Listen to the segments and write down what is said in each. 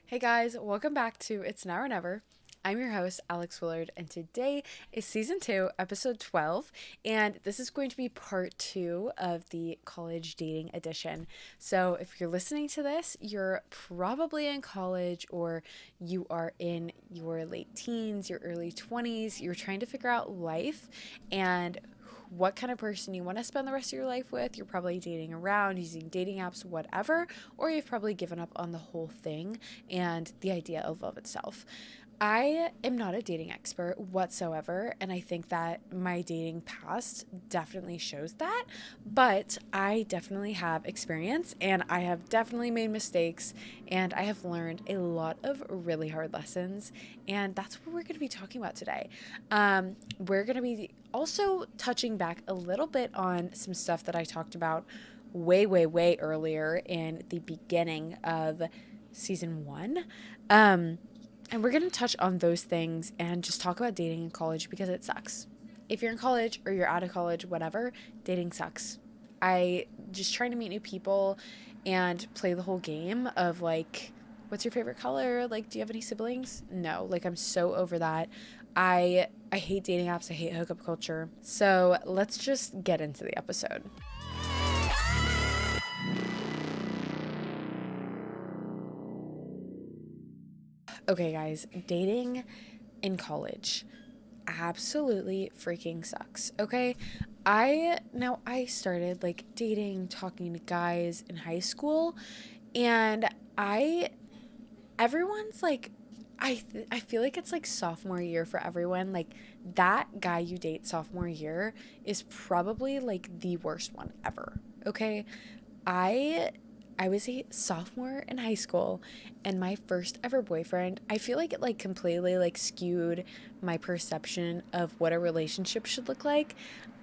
Hey guys, welcome back to It's Now or Never. I'm your host, Alex Willard, and today is season 2, episode 12, and this is going to be part 2 of the college dating edition. So, if you're listening to this, you're probably in college or you are in your late teens, your early 20s, you're trying to figure out life and what kind of person you want to spend the rest of your life with. You're probably dating around, using dating apps, whatever, or you've probably given up on the whole thing and the idea of love itself. I am not a dating expert whatsoever, and I think that my dating past definitely shows that, but I definitely have experience and I have definitely made mistakes and I have learned a lot of really hard lessons, and that's what we're going to be talking about today. We're going to be also touching back a little bit on some stuff that I talked about way earlier in the beginning of season 1. And we're going to touch on those things and just talk about dating in college because it sucks. If you're in college or you're out of college, whatever, dating sucks. I just trying to meet new people and play the whole game of like, what's your favorite color? Like, do you have any siblings? No, like I'm so over that. I hate dating apps. I hate hookup culture. So let's just get into the episode. Okay, guys, dating in college absolutely freaking sucks. Okay? I started like dating, talking to guys in high school, and I everyone's like I feel like it's like sophomore year for everyone. Like that guy you date sophomore year is probably like the worst one ever. Okay? I I was a sophomore in high school, and my first ever boyfriend, I feel like it like completely like skewed my perception of what a relationship should look like.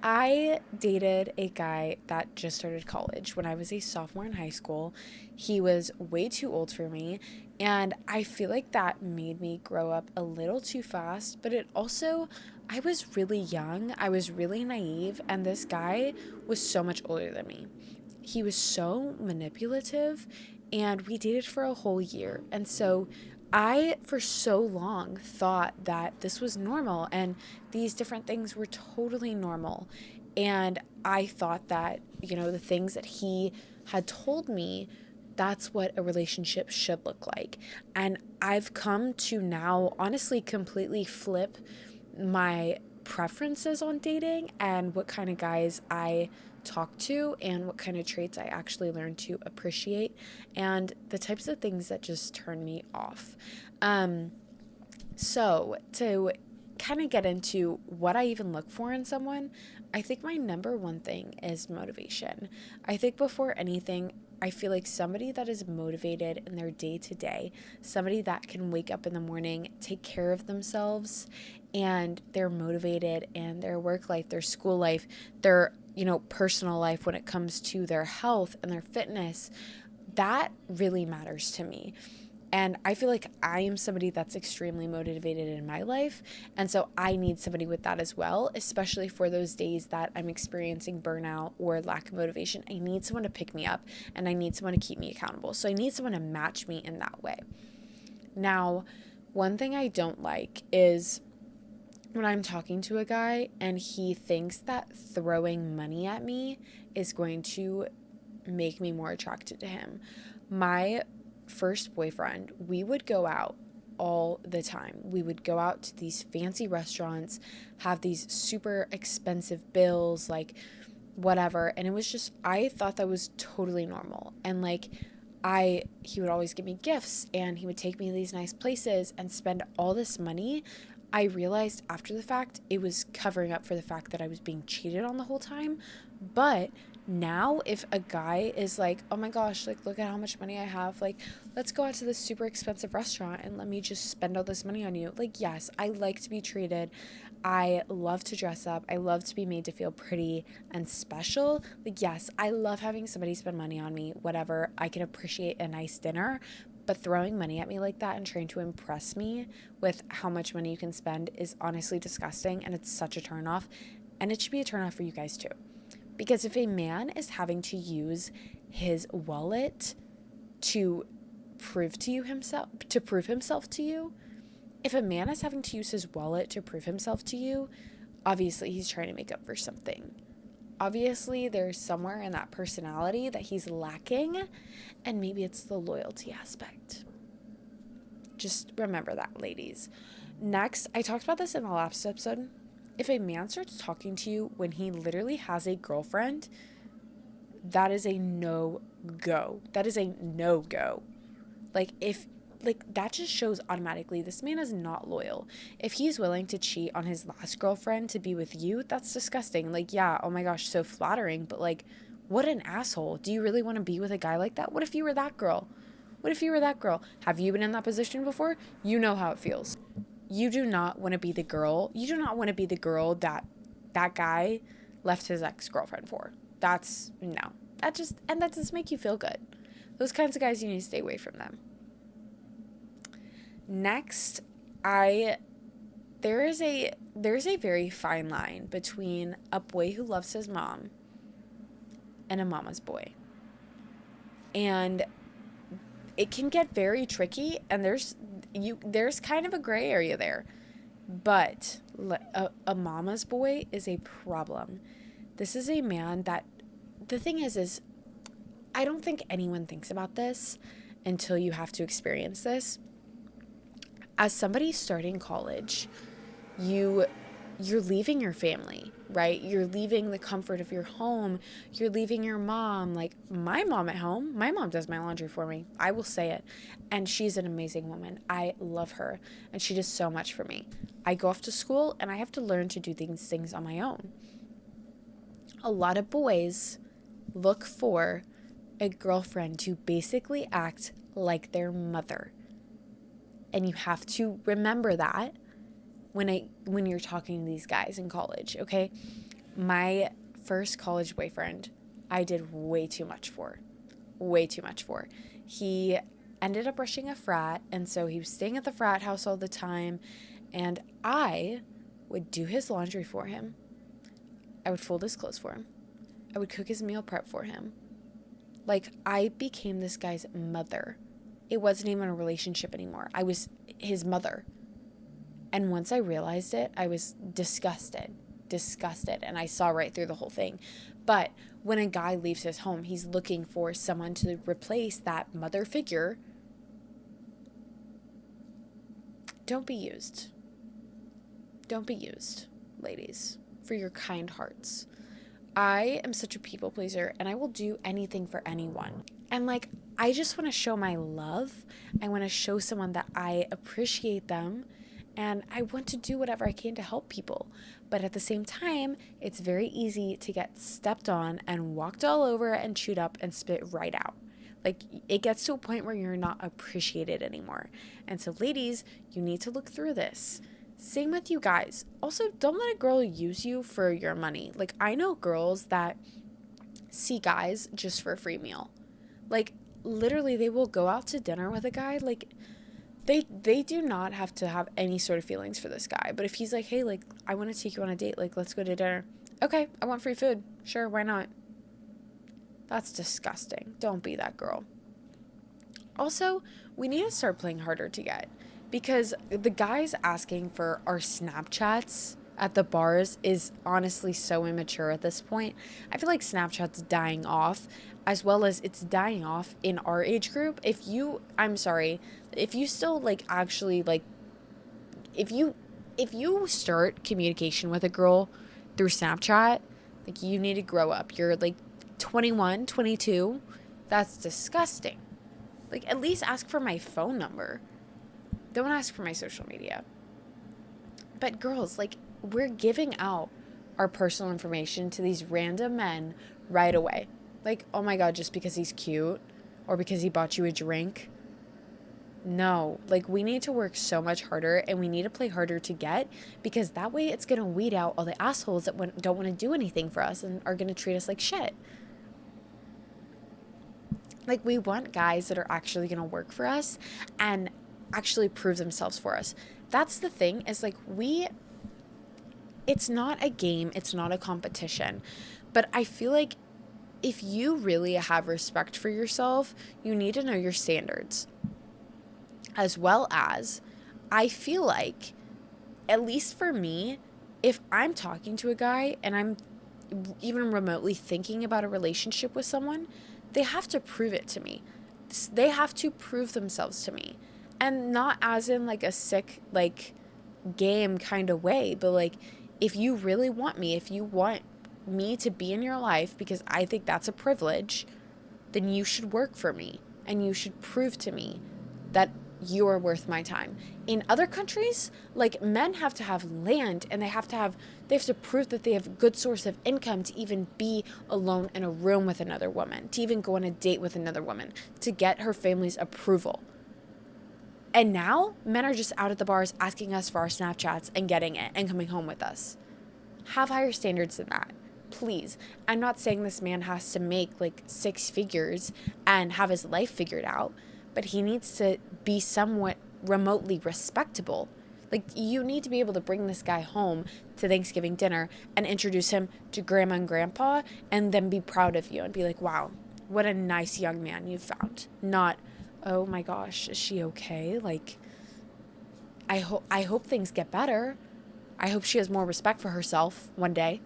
I dated a guy that just started college when I was a sophomore in high school. He was way too old for me, and I feel like that made me grow up a little too fast, but it also I was really young, I was really naive, and this guy was so much older than me. He was so manipulative, and we dated for a whole year. And so I, for so long, thought that this was normal and these different things were totally normal. And I thought that, the things that he had told me, that's what a relationship should look like. And I've come to now honestly completely flip my preferences on dating and what kind of guys I talk to and what kind of traits I actually learn to appreciate and the types of things that just turn me off. So, to kind of get into what I even look for in someone, I think my number one thing is motivation. I think before anything, I feel like somebody that is motivated in their day to day, somebody that can wake up in the morning, take care of themselves, and they're motivated in their work life, their school life, their personal life when it comes to their health and their fitness. That really matters to me. And I feel like I am somebody that's extremely motivated in my life. And so I need somebody with that as well, especially for those days that I'm experiencing burnout or lack of motivation. I need someone to pick me up and I need someone to keep me accountable. So I need someone to match me in that way. Now, one thing I don't like is when I'm talking to a guy and he thinks that throwing money at me is going to make me more attracted to him. My first boyfriend, we would go out all the time. We would go out to these fancy restaurants, have these super expensive bills, like whatever. And it was just, I thought that was totally normal. And like, he would always give me gifts and he would take me to these nice places and spend all this money. I realized after the fact it was covering up for the fact that I was being cheated on the whole time. But now if a guy is like, oh my gosh, like look at how much money I have, like let's go out to this super expensive restaurant and let me just spend all this money on you. Like, yes, I like to be treated. I love to dress up. I love to be made to feel pretty and special. Like, yes, I love having somebody spend money on me, whatever. I can appreciate a nice dinner, but throwing money at me like that and trying to impress me with how much money you can spend is honestly disgusting, and it's such a turnoff. And it should be a turnoff for you guys too. Because if a man is having to use his wallet to prove himself to you. If a man is having to use his wallet to prove himself to you, obviously he's trying to make up for something. Obviously there's somewhere in that personality that he's lacking, and maybe it's the loyalty aspect. Just remember that, ladies. Next, I talked about this in the last episode. If a man starts talking to you when he literally has a girlfriend, that is a no-go. That is a no-go. That just shows automatically this man is not loyal. If he's willing to cheat on his last girlfriend to be with you, that's disgusting. Yeah, oh my gosh, so flattering, but what an asshole. Do you really want to be with a guy like that? What if you were that girl? Have you been in that position before? You know how it feels. You do not want to be the girl. You do not want to be the girl that guy left his ex-girlfriend for. No. That doesn't make you feel good. Those kinds of guys, you need to stay away from them. Next, there's a very fine line between a boy who loves his mom and a mama's boy. And it can get very tricky, and there's kind of a gray area there. But a mama's boy is a problem. This is a man that, the thing is I don't think anyone thinks about this until you have to experience this. As somebody starting college, you're leaving your family, right? You're leaving the comfort of your home. You're leaving your mom. My mom at home, my mom does my laundry for me. I will say it. And she's an amazing woman. I love her. And she does so much for me. I go off to school and I have to learn to do these things on my own. A lot of boys look for a girlfriend to basically act like their mother. And you have to remember that when you're talking to these guys in college, okay? My first college boyfriend, I did way too much for. He ended up rushing a frat, and so he was staying at the frat house all the time, and I would do his laundry for him. I would fold his clothes for him. I would cook his meal prep for him. I became this guy's mother. It wasn't even a relationship anymore. I was his mother. And once I realized it, I was disgusted, and I saw right through the whole thing. But when a guy leaves his home, he's looking for someone to replace that mother figure. Don't be used. Don't be used, ladies, for your kind hearts. I am such a people pleaser, and I will do anything for anyone. And I just want to show my love. I want to show someone that I appreciate them, and I want to do whatever I can to help people. But at the same time, it's very easy to get stepped on and walked all over and chewed up and spit right out. It gets to a point where you're not appreciated anymore. And so, ladies, you need to look through this. Same with you guys. Also, don't let a girl use you for your money. I know girls that see guys just for a free meal. Literally, they will go out to dinner with a guy. They do not have to have any sort of feelings for this guy. But if he's like, hey, I want to take you on a date. Let's go to dinner. Okay, I want free food. Sure, why not? That's disgusting. Don't be that girl. Also, we need to start playing harder to get. Because the guys asking for our Snapchats at the bars is honestly so immature at this point. I feel like Snapchat's dying off, as well as it's dying off in our age group. If you still if you start communication with a girl through Snapchat, you need to grow up. You're 21, 22. That's disgusting. At least ask for my phone number. Don't ask for my social media. But girls, we're giving out our personal information to these random men right away. Oh my God, just because he's cute or because he bought you a drink. No, we need to work so much harder, and we need to play harder to get, because that way it's going to weed out all the assholes that don't want to do anything for us and are going to treat us like shit. We want guys that are actually going to work for us and actually prove themselves for us. That's the thing, is it's not a game, it's not a competition. But I feel if you really have respect for yourself, you need to know your standards. As well as, I feel like, at least for me, if I'm talking to a guy and I'm even remotely thinking about a relationship with someone, they have to prove it to me. They have to prove themselves to me. And not as in like a sick, like, game kind of way, but like, if you really want me, if you want me to be in your life, because I think that's a privilege, then you should work for me and you should prove to me that you're worth my time. In other countries, like, men have to have land and they have to prove that they have a good source of income to even be alone in a room with another woman, to even go on a date with another woman, to get her family's approval. And now men are just out at the bars asking us for our Snapchats and getting it and coming home with us. Have higher standards than that, please. I'm not saying this man has to make like 6 figures and have his life figured out, but he needs to be somewhat remotely respectable. Like, you need to be able to bring this guy home to Thanksgiving dinner and introduce him to grandma and grandpa and then be proud of you and be like, wow, what a nice young man you found. Not, oh my gosh, is she okay? Like, I hope things get better. I hope she has more respect for herself one day.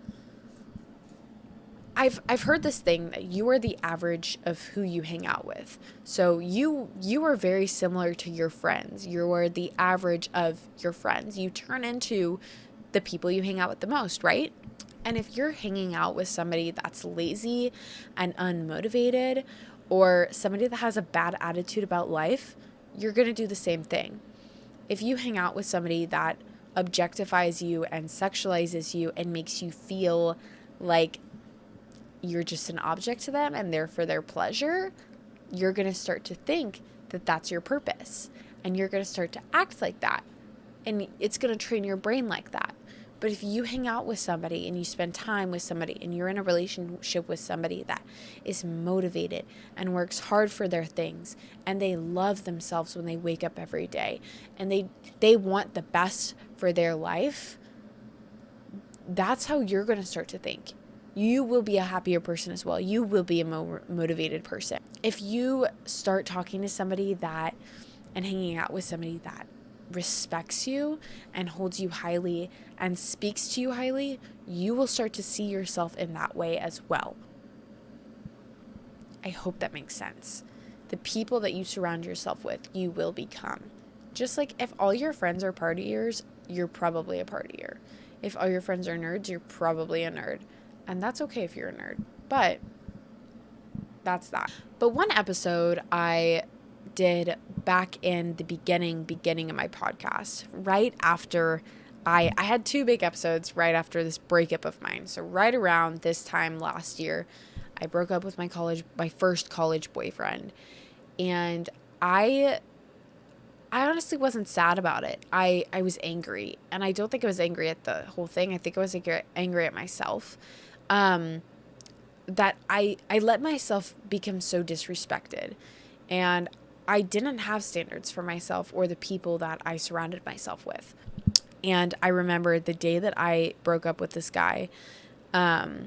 I've heard this thing that you are the average of who you hang out with. So you are very similar to your friends. You are the average of your friends. You turn into the people you hang out with the most, right? And if you're hanging out with somebody that's lazy and unmotivated, or somebody that has a bad attitude about life, you're going to do the same thing. If you hang out with somebody that objectifies you and sexualizes you and makes you feel like you're just an object to them and there for their pleasure, you're going to start to think that that's your purpose. And you're going to start to act like that. And it's going to train your brain like that. But if you hang out with somebody and you spend time with somebody and you're in a relationship with somebody that is motivated and works hard for their things and they love themselves when they wake up every day and they want the best for their life, that's how you're going to start to think. You will be a happier person as well. You will be a more motivated person. If you start talking to somebody that and hanging out with somebody that respects you and holds you highly and speaks to you highly, you will start to see yourself in that way as well. I hope that makes sense. The people that you surround yourself with, you will become. Just like if all your friends are partiers, you're probably a partier. If all your friends are nerds, you're probably a nerd. And that's okay if you're a nerd. But that's that. But one episode I did back in the beginning of my podcast, right after I had 2 big episodes right after this breakup of mine. So right around this time last year, I broke up with my first college boyfriend. And I honestly wasn't sad about it. I was angry. And I don't think I was angry at the whole thing. I think I was angry at myself. That I let myself become so disrespected. And I didn't have standards for myself or the people that I surrounded myself with. And I remember the day that I broke up with this guy, I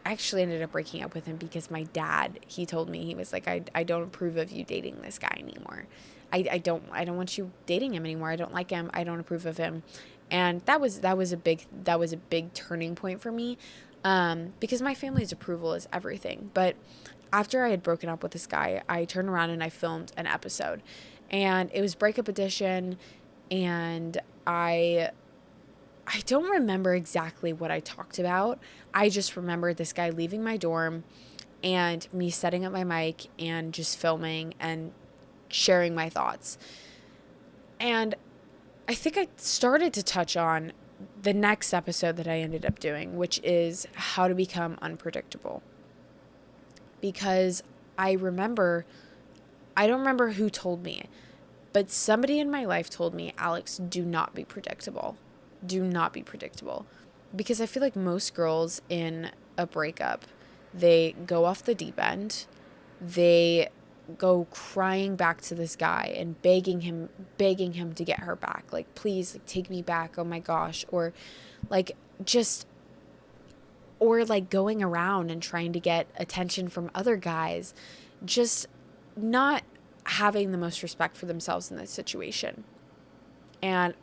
actually ended up breaking up with him because my dad, he told me, he was like, I don't approve of you dating this guy anymore. I don't want you dating him anymore. I don't like him. I don't approve of him. And that was a big turning point for me, because my family's approval is everything. But after I had broken up with this guy, I turned around and I filmed an episode, and it was breakup edition. And I don't remember exactly what I talked about. I just remember this guy leaving my dorm and me setting up my mic and just filming and sharing my thoughts. And I think I started to touch on the next episode that I ended up doing, which is how to become unpredictable. Because I don't remember who told me, but somebody in my life told me, Alex, do not be predictable. Do not be predictable. Because I feel like most girls in a breakup, they go off the deep end. They go crying back to this guy and begging him to get her back. Like, please, like, take me back. Oh my gosh. Or like going around and trying to get attention from other guys. Just not having the most respect for themselves in this situation. And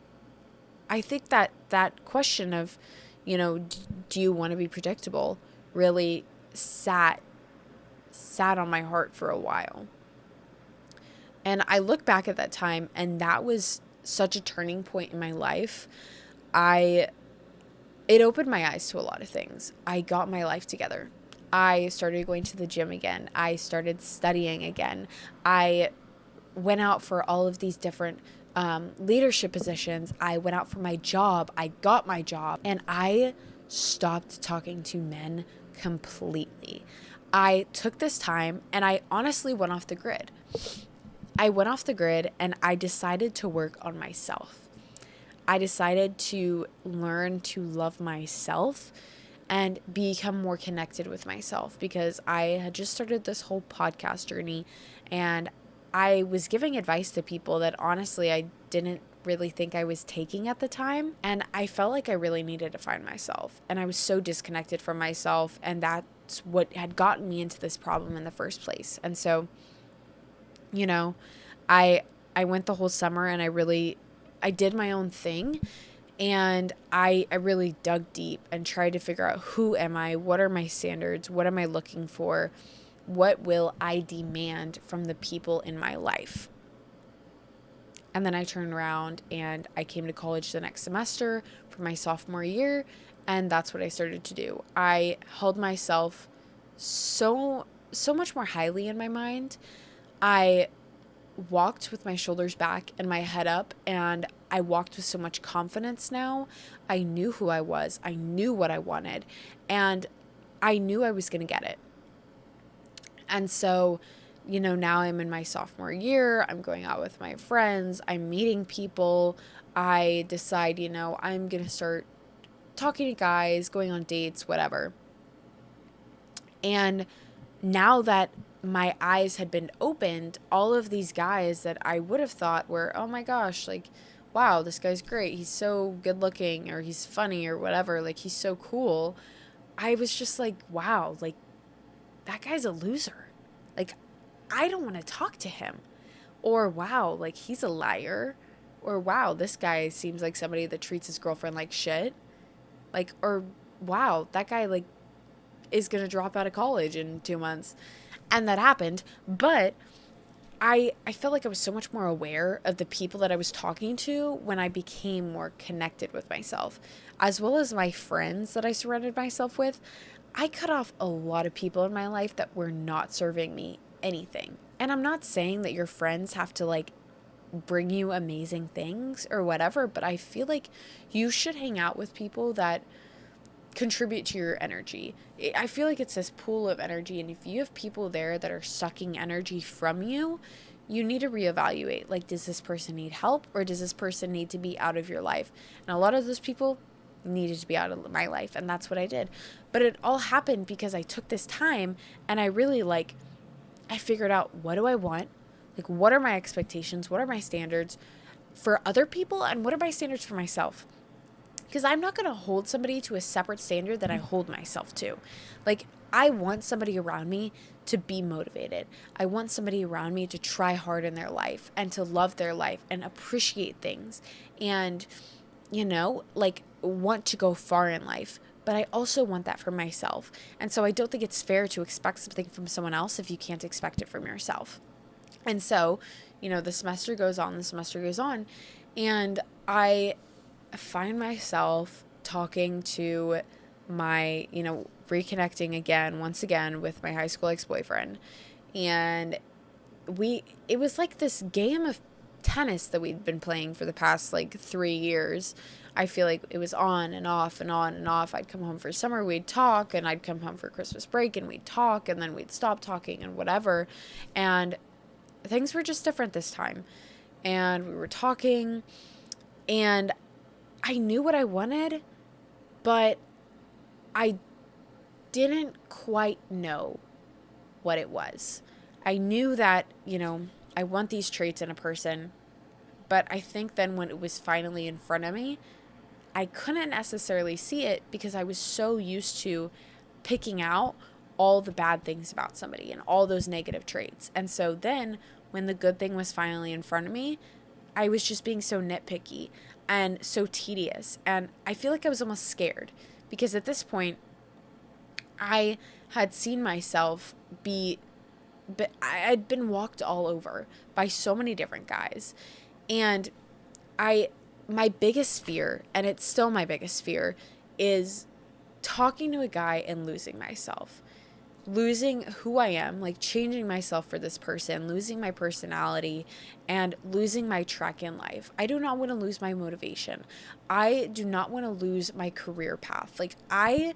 I think that that question of, do you want to be predictable, really sat on my heart for a while. And I look back at that time, and that was such a turning point in my life. It opened my eyes to a lot of things. I got my life together. I started going to the gym again. I started studying again. I went out for all of these different leadership positions. I went out for my job. I got my job. And I stopped talking to men completely. I took this time and I honestly went off the grid. I went off the grid and I decided to work on myself. I decided to learn to love myself and become more connected with myself, because I had just started this whole podcast journey and I was giving advice to people that honestly I didn't really think I was taking at the time. And I felt like I really needed to find myself. And I was so disconnected from myself. And that's what had gotten me into this problem in the first place. And so, I went the whole summer and I did my own thing. And I really dug deep and tried to figure out, who am I? What are my standards? What am I looking for? What will I demand from the people in my life? And then I turned around and I came to college the next semester for my sophomore year. And that's what I started to do. I held myself so much more highly in my mind. I walked with my shoulders back and my head up, and I walked with so much confidence now. I knew who I was. I knew what I wanted. And I knew I was going to get it. And so, now I'm in my sophomore year. I'm going out with my friends. I'm meeting people. I decide, I'm going to start talking to guys, going on dates, whatever. And now that my eyes had been opened, all of these guys that I would have thought were, oh my gosh, like, wow, this guy's great. He's so good looking, or he's funny, or whatever. Like, he's so cool. I was just like, wow, like, that guy's a loser. Like, I don't want to talk to him. Or, wow, like, he's a liar. Or, wow, this guy seems like somebody that treats his girlfriend like shit. Like, or, wow, that guy, like, is going to drop out of college in 2 months. And that happened. But I felt like I was so much more aware of the people that I was talking to when I became more connected with myself, as well as my friends that I surrounded myself with. I cut off a lot of people in my life that were not serving me anything. And I'm not saying that your friends have to, like, bring you amazing things or whatever, but I feel like you should hang out with people that contribute to your energy. I feel like it's this pool of energy, and if you have people there that are sucking energy from you, you need to reevaluate. Like, does this person need help, or does this person need to be out of your life? And a lot of those people needed to be out of my life, and that's what I did. But it all happened because I took this time and I really, I figured out, what do I want? Like, what are my expectations? What are my standards for other people, and what are my standards for myself? Because I'm not going to hold somebody to a separate standard that I hold myself to. Like, I want somebody around me to be motivated. I want somebody around me to try hard in their life and to love their life and appreciate things and, want to go far in life. But I also want that for myself. And so I don't think it's fair to expect something from someone else if you can't expect it from yourself. And so, the semester goes on, and I find myself talking to my, reconnecting once again with my high school ex-boyfriend. And it was like this game of tennis that we'd been playing for the past 3 years. I feel like it was on and off and on and off. I'd come home for summer, we'd talk, and I'd come home for Christmas break and we'd talk, and then we'd stop talking and whatever. And things were just different this time. And we were talking, and I knew what I wanted, but I didn't quite know what it was. I knew that, I want these traits in a person, but I think then when it was finally in front of me, I couldn't necessarily see it because I was so used to picking out all the bad things about somebody and all those negative traits. And so then when the good thing was finally in front of me, I was just being so nitpicky and so tedious. And I feel like I was almost scared because at this point, I had seen myself but I'd been walked all over by so many different guys. And my biggest fear, and it's still my biggest fear, is talking to a guy and losing myself, losing who I am, like changing myself for this person, losing my personality, and losing my track in life. I do not want to lose my motivation. I do not want to lose my career path. Like I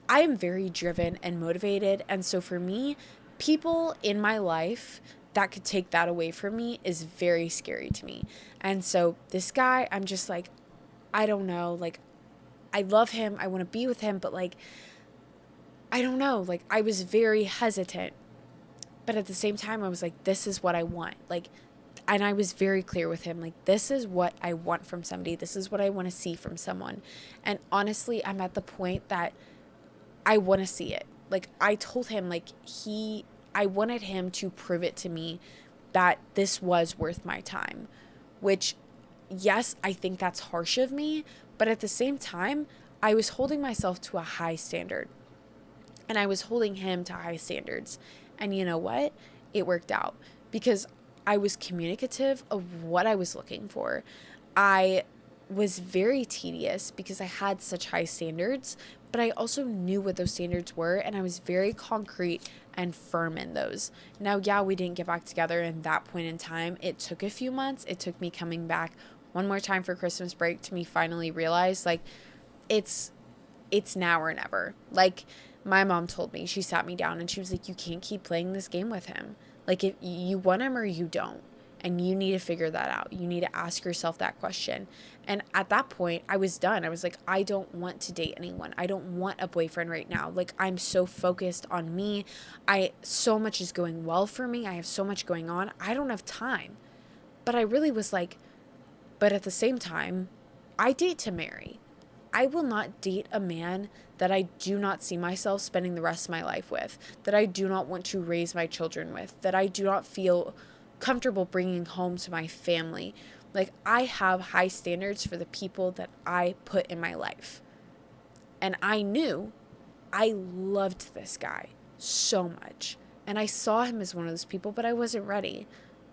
am very driven and motivated. And so for me, people in my life that could take that away from me is very scary to me. And so this guy, I'm just like, I don't know, like, I love him. I want to be with him, but like, I don't know. Like, I was very hesitant, but at the same time, I was like, this is what I want. Like, and I was very clear with him. Like, this is what I want from somebody. This is what I want to see from someone. And honestly, I'm at the point that I want to see it. Like, I told him, like, I wanted him to prove it to me that this was worth my time, which, yes, I think that's harsh of me, but at the same time, I was holding myself to a high standard, and I was holding him to high standards. And you know what? It worked out because I was communicative of what I was looking for. I was very tedious because I had such high standards, but I also knew what those standards were, and I was very concrete and firm in those. Now, yeah, we didn't get back together in that point in time. It took a few months. It took me coming back one more time for Christmas break to me finally realize, like, it's now or never. Like, my mom told me, she sat me down and she was like, you can't keep playing this game with him. Like, if you want him or you don't. And you need to figure that out. You need to ask yourself that question. And at that point, I was done. I was like, I don't want to date anyone. I don't want a boyfriend right now. Like, I'm so focused on me. So much is going well for me. I have so much going on. I don't have time. But I really was like, but at the same time, I date to marry. I will not date a man that I do not see myself spending the rest of my life with, that I do not want to raise my children with, that I do not feel comfortable bringing home to my family. Like, I have high standards for the people that I put in my life. And I knew I loved this guy so much. And I saw him as one of those people, but I wasn't ready.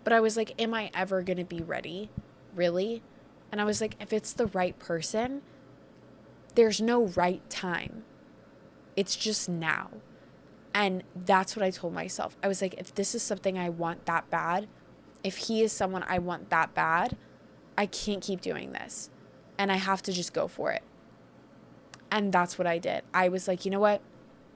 But I was like, am I ever going to be ready? Really? And I was like, if it's the right person, there's no right time. It's just now. And that's what I told myself. I was like, if this is something I want that bad, if he is someone I want that bad, I can't keep doing this. And I have to just go for it. And that's what I did. I was like, you know what?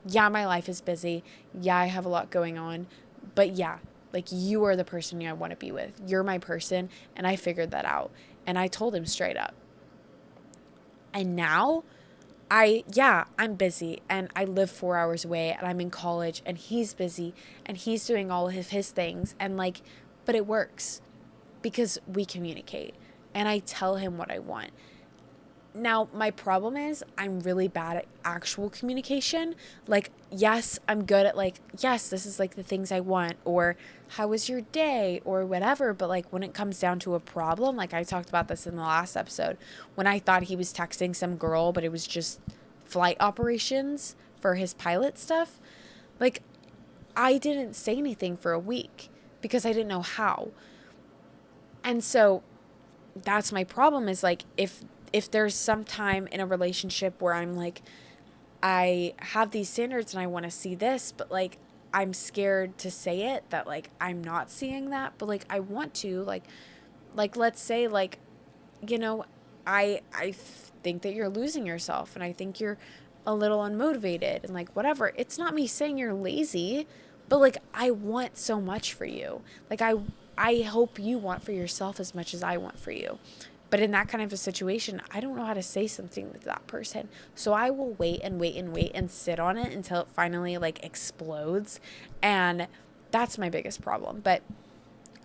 Yeah, my life is busy. Yeah, I have a lot going on. But yeah, like, you are the person I want to be with. You're my person. And I figured that out. And I told him straight up. And now I'm busy and I live 4 hours away and I'm in college and he's busy and he's doing all of his things, and like, but it works because we communicate and I tell him what I want. Now, my problem is I'm really bad at actual communication. Like, yes, I'm good at like, yes, this is like the things I want, or how was your day, or whatever. But like, when it comes down to a problem, like I talked about this in the last episode, when I thought he was texting some girl, but it was just flight operations for his pilot stuff. Like, I didn't say anything for a week because I didn't know how. And so that's my problem, is like, if there's some time in a relationship where I'm like, I have these standards and I want to see this, but like, I'm scared to say it, that like, I'm not seeing that, but like, I want to, like, let's say, like, you know, I think that you're losing yourself and I think you're a little unmotivated and like, whatever. It's not me saying you're lazy, but like, I want so much for you. Like, I hope you want for yourself as much as I want for you. But in that kind of a situation, I don't know how to say something to that person. So I will wait and wait and wait and sit on it until it finally like explodes. And that's my biggest problem. But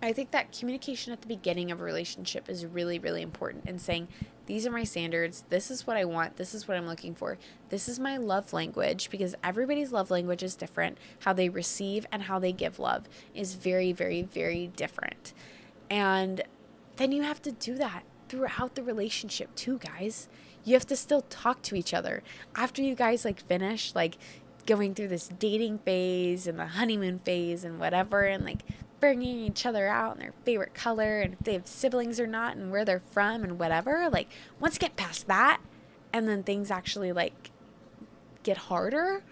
I think that communication at the beginning of a relationship is really, really important, and saying, these are my standards. This is what I want. This is what I'm looking for. This is my love language, because everybody's love language is different. How they receive and how they give love is very, very, very different. And then you have to do that throughout the relationship too, guys. You have to still talk to each other after you guys like finish like going through this dating phase and the honeymoon phase and whatever, and like bringing each other out and their favorite color and if they have siblings or not and where they're from and whatever. Like once you get past that and then things actually like get harder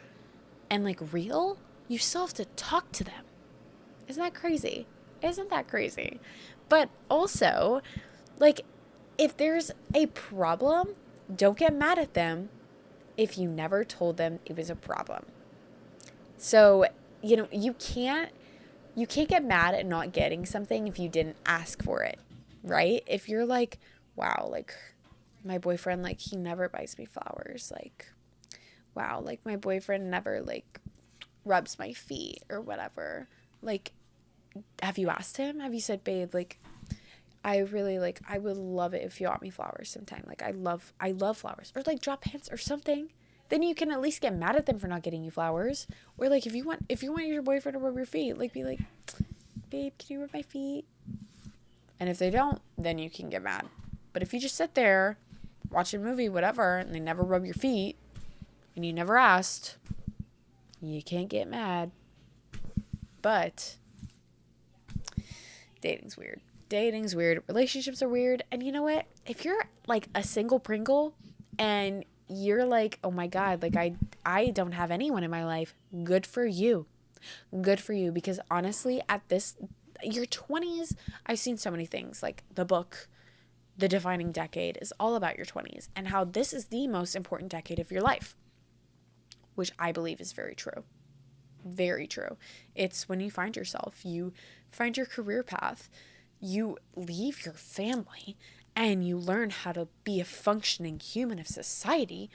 and like real, you still have to talk to them. Isn't that crazy? Isn't that crazy? But also, like, if there's a problem, don't get mad at them if you never told them it was a problem. So, you can't get mad at not getting something if you didn't ask for it, right? If you're like, wow, like my boyfriend, like he never buys me flowers, like wow, like my boyfriend never like rubs my feet or whatever. Like, have you asked him? Have you said, babe, like I really like I would love it if you got me flowers sometime. Like I love flowers. Or like drop hints or something. Then you can at least get mad at them for not getting you flowers. Or like if you want your boyfriend to rub your feet, like be like, babe, can you rub my feet? And if they don't, then you can get mad. But if you just sit there, watch a movie, whatever, and they never rub your feet and you never asked, you can't get mad. But dating's weird. Dating's weird. Relationships are weird. And you know what? If you're like a single Pringle and you're like, oh my God, like I don't have anyone in my life, good for you. Good for you. Because honestly, at your 20s, I've seen so many things. Like the book, The Defining Decade, is all about your 20s and how this is the most important decade of your life, which I believe is very true. Very true. It's when you find yourself, you find your career path, you leave your family, and you learn how to be a functioning human of society.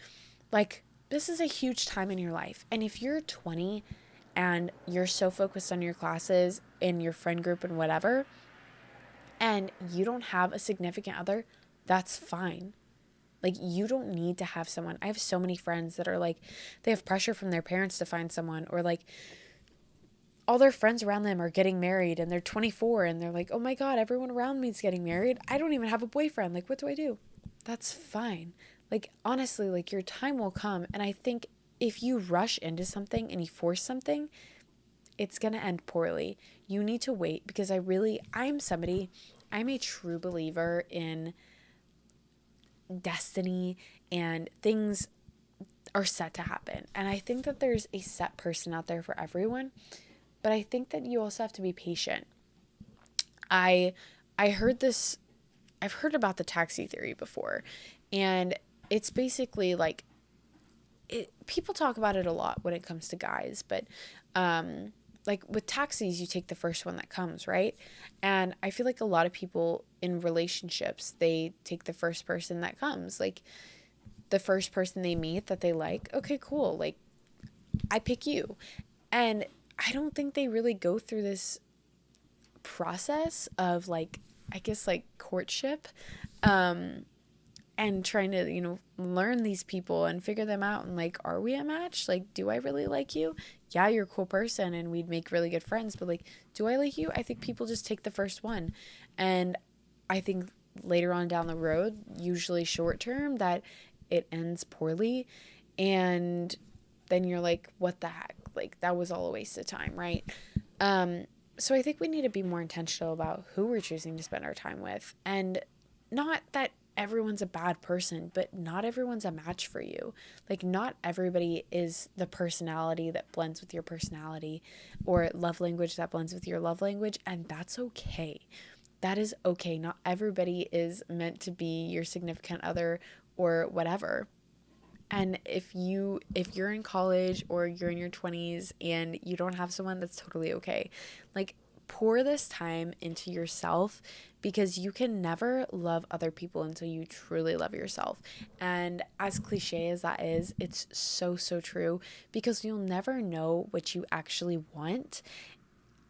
Like, this is a huge time in your life. And if you're 20 and you're so focused on your classes and your friend group and whatever, and you don't have a significant other, that's fine. Like, you don't need to have someone. I have so many friends that are like, they have pressure from their parents to find someone, or like all their friends around them are getting married and they're 24 and they're like, oh my God, everyone around me is getting married. I don't even have a boyfriend. Like, what do I do? That's fine. Like, honestly, like your time will come. And I think if you rush into something and you force something, it's going to end poorly. You need to wait, because I'm a true believer in destiny, and things are set to happen. And I think that there's a set person out there for everyone. But I think that you also have to be patient. I've heard about the taxi theory before, and it's basically like, people talk about it a lot when it comes to guys, but like with taxis, you take the first one that comes, right? And I feel like a lot of people in relationships, they take the first person that comes, like the first person they meet that they like. Okay, cool. Like, I pick you. And I don't think they really go through this process of like, I guess like courtship, and trying to, learn these people and figure them out. And like, are we a match? Like, do I really like you? Yeah, you're a cool person and we'd make really good friends, but like, do I like you? I think people just take the first one. And I think later on down the road, usually short term, that it ends poorly. And then you're like, what the heck? Like, that was all a waste of time, right? So I think we need to be more intentional about who we're choosing to spend our time with. And not that everyone's a bad person, but not everyone's a match for you. Like, not everybody is the personality that blends with your personality, or love language that blends with your love language. And that's okay. That is okay. Not everybody is meant to be your significant other or whatever. And if you're in college or you're in your 20s and you don't have someone, that's totally okay. Like, pour this time into yourself, because you can never love other people until you truly love yourself. And as cliche as that is, it's so, so true, because you'll never know what you actually want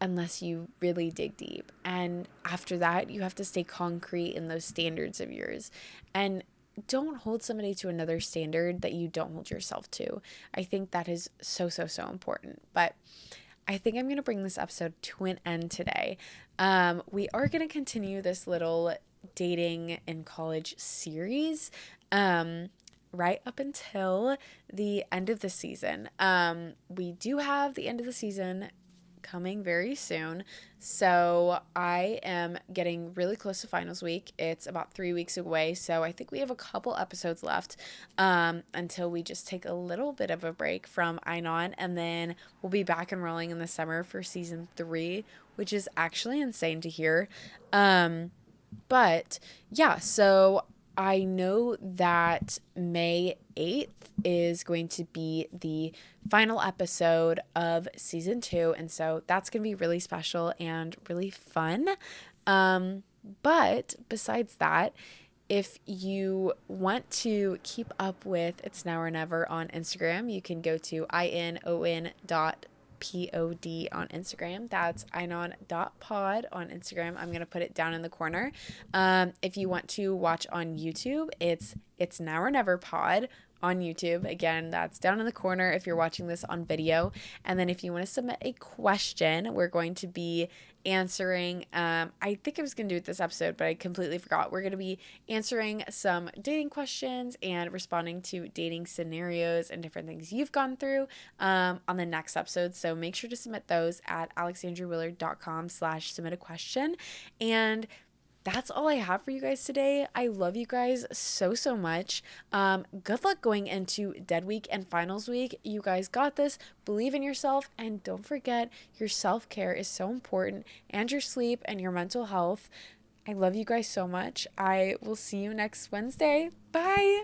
unless you really dig deep. And after that, you have to stay concrete in those standards of yours. And don't hold somebody to another standard that you don't hold yourself to. I think that is so, so, so important. But I think I'm going to bring this episode to an end today. We are going to continue this little dating in college series right up until the end of the season. We do have the end of the season coming very soon. So I am getting really close to finals week. It's about 3 weeks away. So I think we have a couple episodes left until we just take a little bit of a break from Einon. And then we'll be back and rolling in the summer for season 3, which is actually insane to hear. But yeah, so I know that May 8th is going to be the final episode of season 2. And so that's going to be really special and really fun. But besides that, if you want to keep up with It's Now or Never on Instagram, you can go to inon.pod on Instagram. That's inon.pod on Instagram. I'm going to put it down in the corner. If you want to watch on YouTube, it's Now or Never Pod on YouTube. Again, that's down in the corner if you're watching this on video. And then if you want to submit a question, we're going to be answering, I think I was going to do it this episode, but I completely forgot. We're going to be answering some dating questions and responding to dating scenarios and different things you've gone through on the next episode. So make sure to submit those at alexandrawillard.com/submit a question. And that's all I have for you guys today. I love you guys so, so much. Good luck going into Dead Week and Finals Week. You guys got this. Believe in yourself. And don't forget, your self-care is so important, and your sleep and your mental health. I love you guys so much. I will see you next Wednesday. Bye.